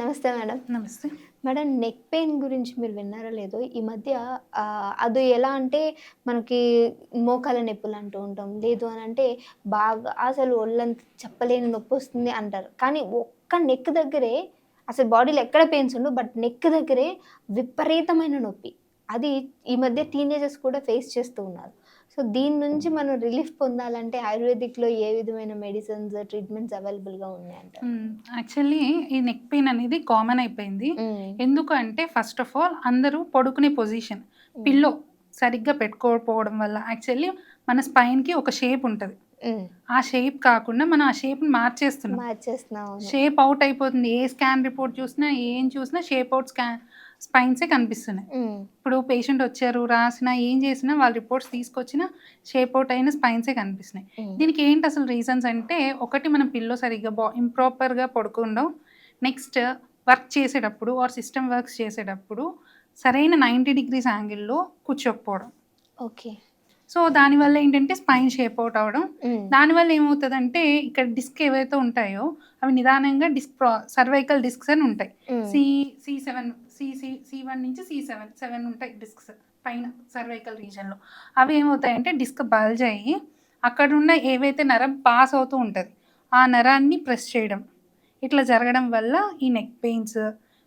నమస్తే మేడం. నమస్తే. Madam neck pain గురించి మీరు విన్నారో లేదో ఈ మధ్య అది ఎలా అంటే మనకి మోకాళ్ళ నొప్పులు అంటూ ఉంటాం. లేదు అనంటే బాగా అసలు ఒళ్ళంతా చెప్పలేని నొప్పొస్తుంది అంటారు. కానీ ఒక్క నెక్ దగ్గరే అసలు బాడీలో ఎక్కడ పెయిన్స్ ఉండవు. బట్ నెక్ దగ్గరే విపరీతమైన నొప్పి. అది ఈ మధ్య టీనేజర్స్ కూడా ఫేస్ చేస్తూ ఉన్నారు. సో దీని నుంచి మనం రిలీఫ్ పొందాలంటే ఆయుర్వేదిక్‌లో ఏ విధమైన మెడిసిన్స్, ట్రీట్మెంట్స్ అవైలబుల్‌గా ఉన్నాయంటారు? యాక్చువల్లీ ఈ నెక్ పెయిన్ అనేది కామన్ అయిపోయింది. హ్మ్. ఎందుకు అంటే ఫస్ట్ ఆఫ్ ఆల్ అందరూ పడుకునే పొజిషన్, హ్మ్. పిల్లో సరిగ్గా పెట్టుకోకపోవడం వల్ల యాక్చువల్లీ మన స్పైన్‌కి ఒక షేప్ ఉంటది. హ్మ్. ఆ షేప్ కాకుండా మనం ఆ షేప్‌ని మార్చేస్తున్నాం. మార్చేస్తున్నాం. అవును. షేప్ ఔట్ అయిపోతుంది. ఏ స్కాన్ రిపోర్ట్ చూసినా, ఏం చూసినా షేప్ ఔట్ స్పైన్సే కనిపిస్తున్నాయి. హ్మ్. ఇప్పుడు పేషెంట్ వచ్చారు, రాసినా, ఏం చేసినా వాళ్ళ రిపోర్ట్స్ తీసుకొచ్చినా షేప్ ఔట్ అయిన స్పైన్సే కనిపిస్తున్నాయి. హ్మ్. దీనికి ఏంటి అసలు రీజన్స్ అంటే, ఒకటి మనం పిల్లో సరిగ్గా ఇంప్రాపర్‌గా పడుకోవడం. నెక్స్ట్ వర్క్ చేసేటప్పుడు ఆర్ సిస్టమ్ వర్క్స్ చేసేటప్పుడు సరైన 90 డిగ్రీస్ యాంగిల్‌లో కూర్చోకపోవడం. ఓకే. సో, దానివల్ల ఏంటంటే స్పైన్ షేప్ ఔట్ అవ్వడం. హ్మ్. దానివల్ల ఏమవుతదంటే ఇక్కడ డిస్క్ ఏవైతే ఉంటాయో అవి నిదానంగా సర్వైకల్ డిస్క్స్ అని ఉంటాయి. హ్మ్. సి సి7 సి1 నుంచి సి7 ఉంటాయి డిస్క్స్ పైన సర్వైకల్ రీజియన్‌లో. అవి ఏమవుతాయంటే డిస్క్ బల్జ్ అయ్యి అక్కడున్న ఏవైతే నరం పాస్ అవుతూ ఉంటది. ఆ నరాన్ని ప్రెస్ చేయడం. ఇట్లా జరగడం వల్ల ఈ నెక్ పెయిన్స్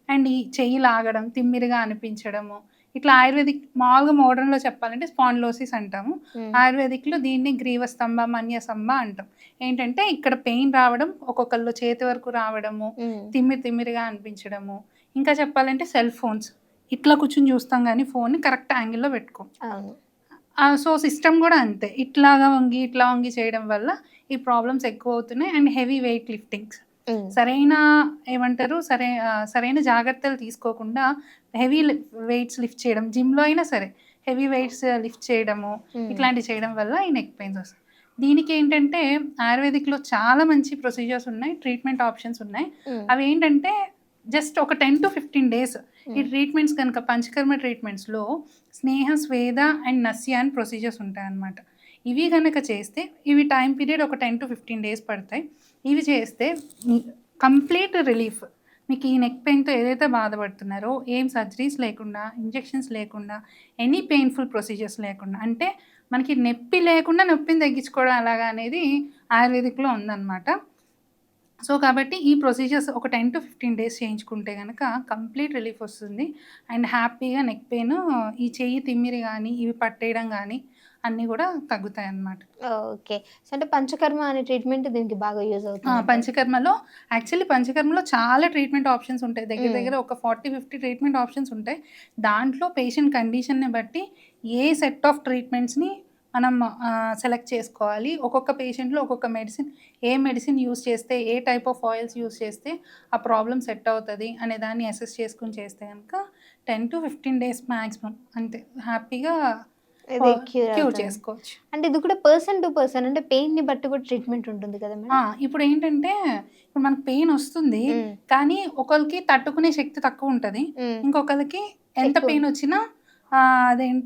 అండ్ ఈ చెయ్యి లాగడం, తిమ్మిరిగా అనిపించడము, ఇట్లా ఆయుర్వేదిక్ మామూలుగా మోడర్న్‌లో చెప్పాలంటే స్పాండిలోసిస్ అంటాము. హ్మ్. ఆయుర్వేదిక్‌లో దీన్ని గ్రీవస్తంభ, మన్యస్తంభ అంటాం. ఏంటంటే ఇక్కడ పెయిన్ రావడం, ఒక్కొక్కళ్ళు చేతి వరకు రావడము, హ్మ్. తిమ్మిరిగా అనిపించడము. ఇంకా చెప్పాలంటే సెల్ ఫోన్స్. ఇట్లా కూర్చొని చూస్తాం గానీ ఫోన్‌ని కరెక్ట్ యాంగిల్‌లో పెట్టుకోం. అవును. సో, సిస్టమ్ గూడా అంతే. ఇట్లా వంగి చేయడం వల్ల ఈ ప్రాబ్లమ్స్ ఎక్కువవుతున్నాయి. And heavy weight liftings. Hmm. సరైన సరైన జాగ్రత్తలు తీసుకోకుండా హెవీ వెయిట్స్ లిఫ్ట్ చేయడం. జిమ్‌లో అయినా సరే హెవీ వెయిట్స్ లిఫ్ట్ చేయడము, హ్మ్. ఇట్లాంటివి చేయడం వల్ల ఈ నెక్ పెయిన్స్ వస్తాయి. దీనికేంటంటే ఆయుర్వేదిక్‌లో చాలా మంచి ప్రొసీజర్స్ ఉన్నాయి. ట్రీట్మెంట్ ఆప్షన్స్ ఉన్నాయి. హ్మ్. అవేంటంటే జస్ట్ ఒక 10-15 డేస్ ఈ హ్మ్. ట్రీట్మెంట్స్ గనక పంచకర్మ ట్రీట్మెంట్స్‌లో స్నేహ, స్వేద అండ్ నస్య అని ప్రొసీజర్స్ ఉంటాయన్నమాట. ఇవి గనక చేస్తే ఇవి టైమ్ పీరియడ్ ఒక 10-15 డేస్ పడతాయి. ఇవి చేస్తే మీ కంప్లీట్ రిలీఫ్. మీకు ఈ నెక్ పెయిన్‌తో ఏదైతే బాధపడుతున్నారో ఏం సర్జరీస్ లేకుండా, ఇంజెక్షన్స్ లేకుండా, ఎనీ పెయిన్‌ఫుల్ ప్రొసీజర్స్ లేకుండా అంటే మనకి నొప్పి లేకుండా నొప్పిని తగ్గించుకోవడం ఎలాగా అనేది ఆయుర్వేదిక్‌లో ఉందన్నమాట. సో, కాబట్టి ఈ ప్రొసీజర్స్ ఒక 10-15 డేస్ చేయించుకుంటే గనక కంప్లీట్ రిలీఫ్ వస్తుంది. అండ్ హ్యాపీగా నెక్ పెయిన్ ఈ చెయ్యి తిమ్మిరి గానీ, ఇవి పట్టేయడం గానీ అన్నీ గూడా తగ్గుతాయన్నమాట. ఓకే. సో, అంటే పంచకర్మ అనే ట్రీట్మెంట్ దీనికి బాగా యూజ్ అవుతుందంటారు. పంచకర్మలో చాలా ట్రీట్మెంట్ ఆప్షన్స్ ఉంటాయి. దగ్గర హ్మ్. దగ్గర ఒక 40-50 ట్రీట్మెంట్ ఆప్షన్స్ ఉంటాయి. దాంట్లో పేషెంట్ కండిషన్‌ని బట్టి ఏ సెట్ ఆఫ్ ట్రీట్మెంట్స్‌ని మనం సెలెక్ట్ చేసుకోవాలి. ఒక్కొక్క పేషెంట్‌లో ఒక్కొక్క మెడిసిన్ ఏ మెడిసిన్ యూజ్ చేస్తే, ఏ టైప్ ఆఫ్ ఆయిల్స్ యూజ్ చేస్తే ఆ ప్రాబ్లమ్ సెట్ అవుతది అనే దాన్ని అసెస్ చేసుకొని చేస్తే గనక 10-15 డేస్ మాక్సిమం అంతే. హ్యాపీగా ఇది క్యూర్ క్యూర్ అవుతుంది. చేసుకోవచ్చు. అంటే ఇది కూడా పర్సన్ టు పర్సన్ అంటే పెయిన్‌ని బట్టి కూడా ట్రీట్మెంట్ ఉంటుంది కదా మేడం? ఇప్పుడేంటంటే, ఇప్పుడు మనకు పెయినొస్తుంది. హ్మ్. కానీ ఒకళ్ళకి తట్టుకునే శక్తి తక్కువుంటది. హ్మ్. ఇంకొకళ్ళకి ఎంత ఎక్కువ. పెయినొచ్చినా అదేం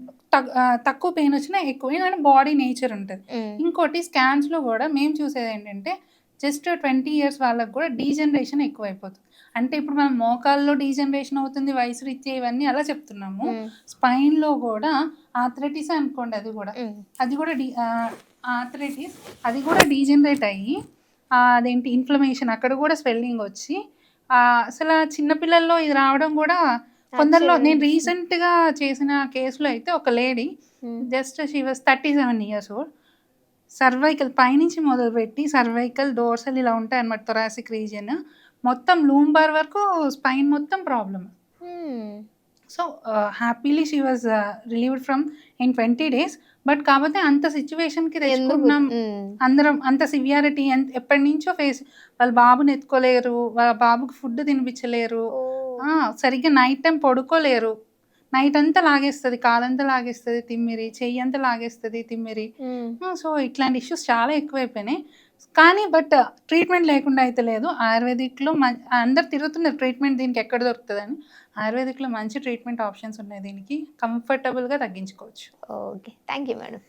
తక్కువ పెయినొచ్చినా ఎక్కువ. ఎందుకంటే బాడీ నేచర్ ఉంటది. హ్మ్. ఇంకోటి స్కాన్స్‌లో గూడా మేము చూసేదేంటంటే, జస్ట్ 20 ఇయర్స్ వాళ్ళకి గూడా డీజనరేషన్ ఎక్కువైపోతుంది. అంటే ఇప్పుడు మనం మోకాల్లో డీజనరేషన్ అవుతుంది వయసు రీత్యా ఇవన్నీ అలా చెప్తున్నాము. హ్మ్. స్పైన్‌లో గూడా ఆర్థరైటిసే అనుకోండి అది గూడా. హ్మ్. అది గూడా ఆర్థరైటిస్ అది గూడా డీజనరేట్ అయ్యి అదేంటి ఇన్‌ఫ్లమేషన్ అక్కడ గూడా స్వెల్లింగొచ్చి అసల చిన్న పిల్లల్లో ఇది రావడం గూడా కొందరిలో ఆశ్చర్యం నేను వేస్తుంది. రీసెంట్‌గా చేసిన కేస్‌లో అయితే ఒక లేడీ హ్మ్. Just she was 37 years old. Cervical పైనుంచి మొదలుపెట్టి సర్వైకల్, డోర్సల్ ఇలా ఉంటాయన్నమాట థొరాసిక్ రీజియన్. మొత్తం లూంబార్ వరకు స్పైన్ మొత్తం ప్రాబ్లమ్. హ్మ్. So, happily she was relieved from in 20 days. But కాపోతే అంత సిట్యుయేషన్‌కి ఎందుకు? తెచ్చుకుంటున్నాం. హ్మ్. అందరం అంత సివియారిటీ ఎప్పటినుంచో వాళ్ళ బాబుని ఎత్తుకోలేరు. వాళ్ళ బాబుకి ఫుడ్ తినిపించలేరు. ఓహ్! సరిగ్గా నైట్ టైమ్ పడుకోలేరు. నైట్ అంతా లాగేస్తది. కాలంతా లాగేస్తది తిమ్మిరి. చెయ్యంతా లాగేస్తది తిమ్మిరి. హ్మ్. సో, ఇట్లాంటి ఇష్యూస్ చాలా ఎక్కువైపోయినాయి. కానీ ట్రీట్మెంట్ లేకుండా అయితే లేదు. ఆయుర్వేదిక్‌లో అందరూ తిరుగుతున్నారు ట్రీట్మెంట్ దీనికి ఎక్కడ దొరుకుతదని. ఆయుర్వేదిక్‌లో మంచి ట్రీట్మెంట్ ఆప్షన్స్ ఉన్నాయి దీనికి. కంఫర్టబుల్‌గా తగ్గించుకోవచ్చు. ఓకే. Thank you madam.